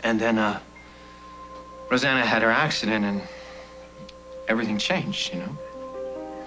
And then, Rosanna had her accident and everything changed, you know?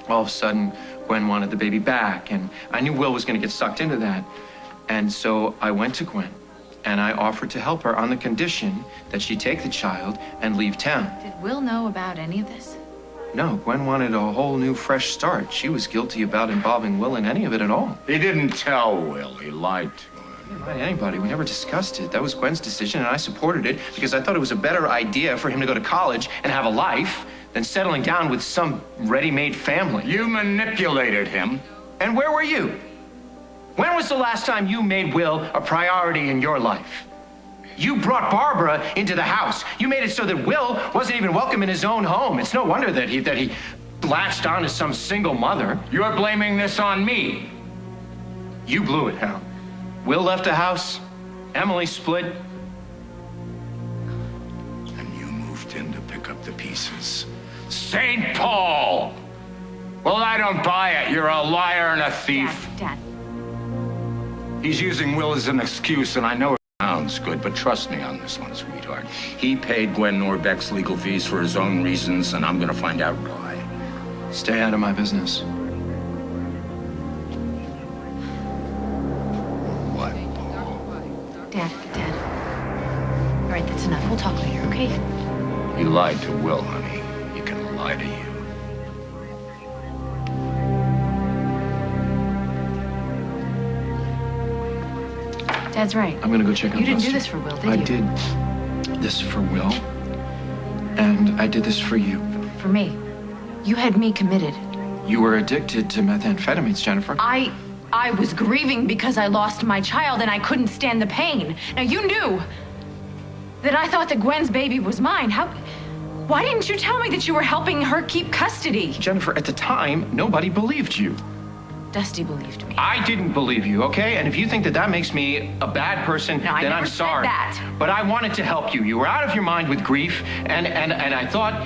All of a sudden, Gwen wanted the baby back, and I knew Will was going to get sucked into that. And so I went to Gwen, and I offered to help her on the condition that she take the child and leave town. Did Will know about any of this? No, Gwen wanted a whole new, fresh start. She was guilty about involving Will in any of it at all. He didn't tell Will. He lied to him. He didn't lie to anybody. We never discussed it. That was Gwen's decision, and I supported it because I thought it was a better idea for him to go to college and have a life than settling down with some ready-made family. You manipulated him. And where were you? When was the last time you made Will a priority in your life? You brought Barbara into the house. You made it so that Will wasn't even welcome in his own home. It's no wonder that he latched on to some single mother. You're blaming this on me. You blew it, Hal. Will left the house. Emily split. And you moved in to pick up the pieces. St. Paul! Well, I don't buy it. You're a liar and a thief. Dad. He's using Will as an excuse, and I know it sounds good, but trust me on this one, sweetheart. He paid Gwen Norbeck's legal fees for his own reasons, and I'm gonna find out why. Stay out of my business. What, Paul? Dad. All right, that's enough. We'll talk later, okay? You lied to Will, honey. He can lie to you. Dad's right. I'm gonna go check on You didn't Buster. do this for Will, did you? I did this for Will, and I did this for you. For me. You had me committed. You were addicted to methamphetamines, Jennifer. I was grieving because I lost my child and I couldn't stand the pain. Now, you knew that I thought that Gwen's baby was mine. Why didn't you tell me that you were helping her keep custody? Jennifer, at the time, nobody believed you. Dusty believed me. I didn't believe you, okay? And if you think that that makes me a bad person, No, I then never I'm said sorry. that. But I wanted to help you. You were out of your mind with grief, and I thought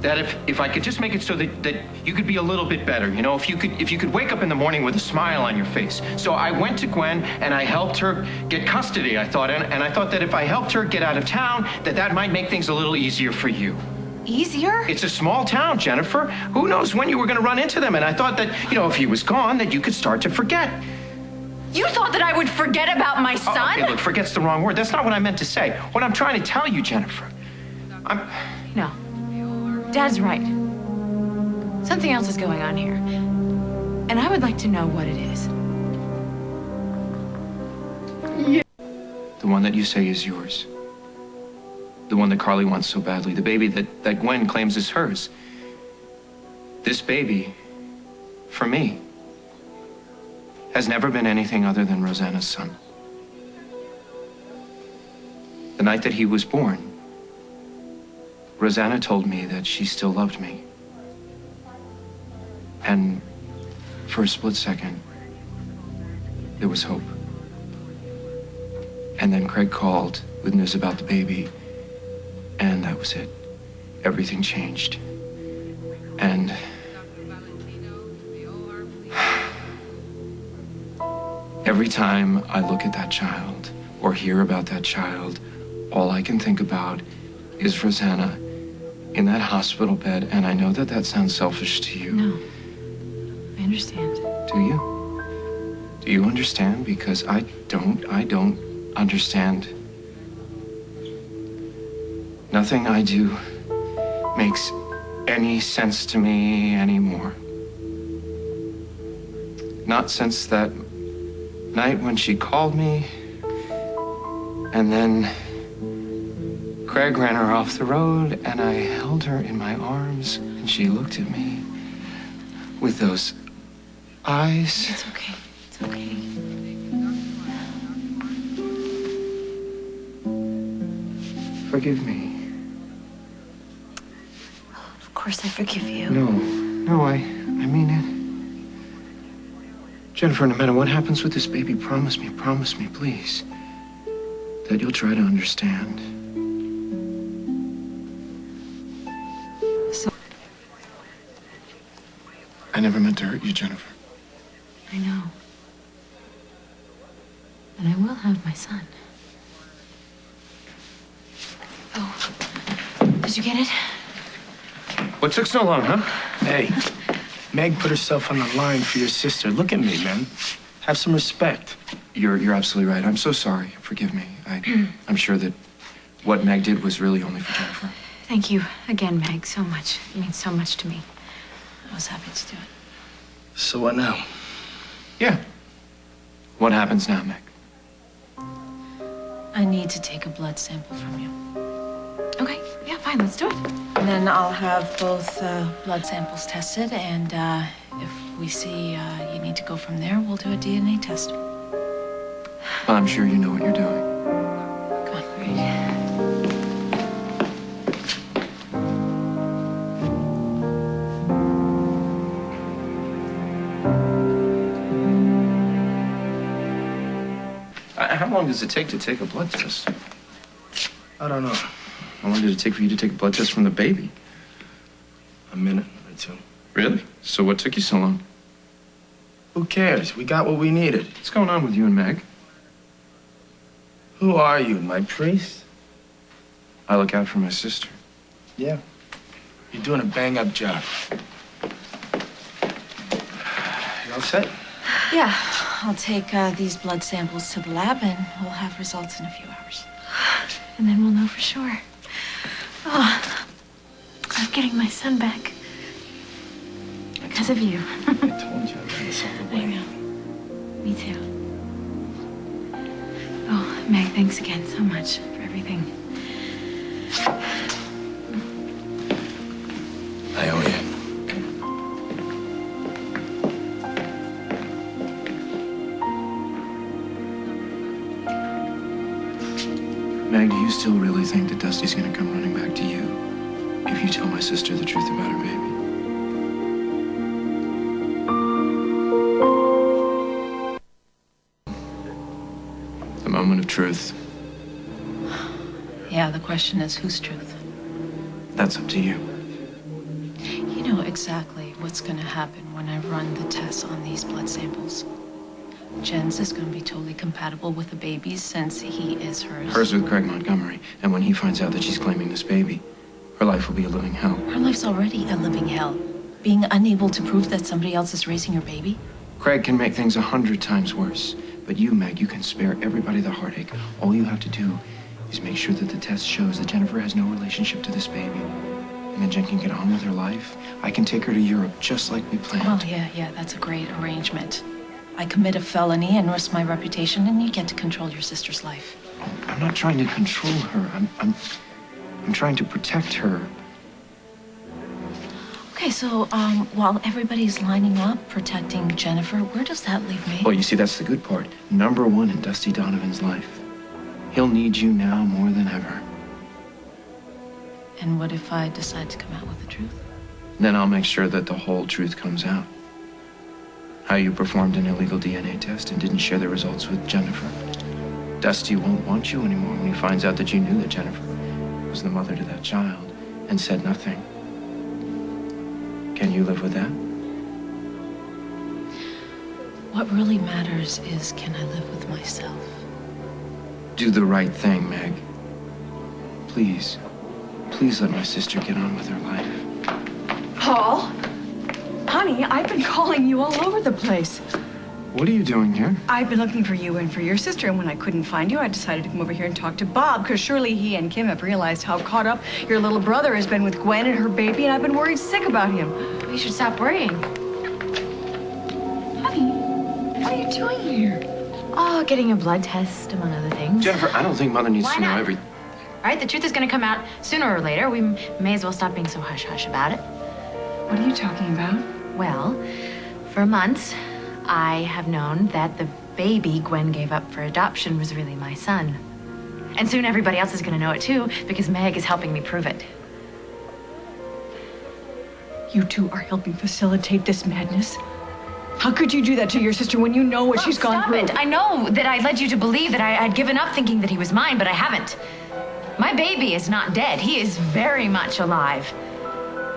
that if I could just make it so that you could be a little bit better, you know, if you could wake up in the morning with a smile on your face. So I went to Gwen and I helped her get custody, I thought, and I thought that if I helped her get out of town, that might make things a little easier for you. Easier? It's a small town, Jennifer. Who knows when you were going to run into them? And I thought that, you know, if he was gone, that you could start to forget. You thought that I would forget about my son? Okay, look, forget's the wrong word. That's not what I meant to say. What I'm trying to tell you, Jennifer, No. Dad's right. Something else is going on here. And I would like to know what it is. The one that you say is yours. The one that Carly wants so badly. The baby that Gwen claims is hers. This baby, for me, has never been anything other than Rosanna's son. The night that he was born, Rosanna told me that she still loved me. And for a split second, there was hope. And then Craig called with news about the baby, and that was it. Everything changed. And every time I look at that child or hear about that child, all I can think about is Rosanna in that hospital bed, and I know that that sounds selfish to you. No. I understand. Do you? Do you understand? Because I don't understand. Nothing I do makes any sense to me anymore. Not since that night when she called me, and then Craig ran her off the road, and I held her in my arms, and she looked at me with those eyes. It's okay. It's okay. Forgive me. Of course I forgive you. No, I mean it. Jennifer, no matter what happens with this baby, promise me, please, that you'll try to understand. So, I never meant to hurt you, Jennifer. I know. And I will have my son. Did you get it? What took so long, huh? Hey, Meg put herself on the line for your sister. Look at me, man. Have some respect. You're absolutely right. I'm so sorry. Forgive me. I'm sure that what Meg did was really only for Jennifer. Thank you again, Meg, so much. It means so much to me. I was happy to do it. So what now? Yeah. What happens now, Meg? I need to take a blood sample from you. Okay, yeah, fine, let's do it. And then I'll have both blood samples tested, and if we see you need to go from there, we'll do a DNA test. Well, I'm sure you know what you're doing. Come on. How long does it take to take a blood test? I don't know. How long did it take for you to take a blood test from the baby? A minute or two. Really? So what took you so long? Who cares? We got what we needed. What's going on with you and Meg? Who are you, my priest? I look out for my sister. Yeah. You're doing a bang-up job. You all set? Yeah, I'll take these blood samples to the lab, and we'll have results in a few hours. And then we'll know for sure. Oh, I'm getting my son back. Because of you. I told you I'd get this all the I way. know. Me too. Oh, Meg, thanks again so much for everything. I owe you. Meg, do you still really think that Dusty's gonna come running back to you if you tell my sister the truth about her baby? The moment of truth. Yeah, the question is, whose truth? That's up to you. You know exactly what's going to happen when I run the tests on these blood samples. Jen's is going to be totally compatible with the baby's since he is hers. Hers with Craig Montgomery. And when he finds out that she's claiming this baby, her life will be a living hell. Her life's already a living hell. Being unable to prove that somebody else is raising her baby. Craig can make things 100 times worse. But you, Meg, you can spare everybody the heartache. All you have to do is make sure that the test shows that Jennifer has no relationship to this baby. And then Jen can get on with her life. I can take her to Europe just like we planned. Well, yeah, that's a great arrangement. I commit a felony and risk my reputation, and you get to control your sister's life. I'm not trying to control her. I'm trying to protect her. Okay, so while everybody's lining up protecting Jennifer, where does that leave me? Well, you see, that's the good part. Number one in Dusty Donovan's life. He'll need you now more than ever. And what if I decide to come out with the truth? Then I'll make sure that the whole truth comes out. How you performed an illegal DNA test and didn't share the results with Jennifer. Dusty won't want you anymore when he finds out that you knew that Jennifer was the mother to that child and said nothing. Can you live with that? What really matters is, can I live with myself? Do the right thing, Meg. Please. Please let my sister get on with her life. Paul? Honey, I've been calling you all over the place. What are you doing here? I've been looking for you and for your sister, and when I couldn't find you, I decided to come over here and talk to Bob, because surely he and Kim have realized how caught up your little brother has been with Gwen and her baby, and I've been worried sick about him. You should stop worrying. Honey, what are you doing here? Oh, getting a blood test, among other things. Jennifer, I don't think Mother needs Why to know not? everything. All right, the truth is going to come out sooner or later. We may as well stop being so hush-hush about it. What are you talking about? Well, for months, I have known that the baby Gwen gave up for adoption was really my son. And soon everybody else is going to know it too, because Meg is helping me prove it. You two are helping facilitate this madness. How could you do that to your sister when you know what she's gone through? Stop it. I know that I led you to believe that I had given up thinking that he was mine, but I haven't. My baby is not dead. He is very much alive.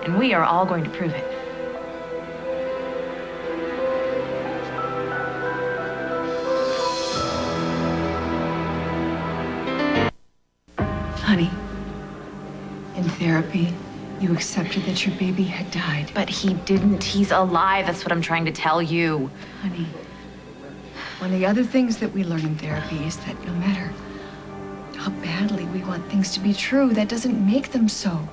And we are all going to prove it. Honey, In therapy, you accepted that your baby had died. But he didn't. He's alive. That's what I'm trying to tell you. Honey, one of the other things that we learn in therapy is that no matter how badly we want things to be true, that doesn't make them so.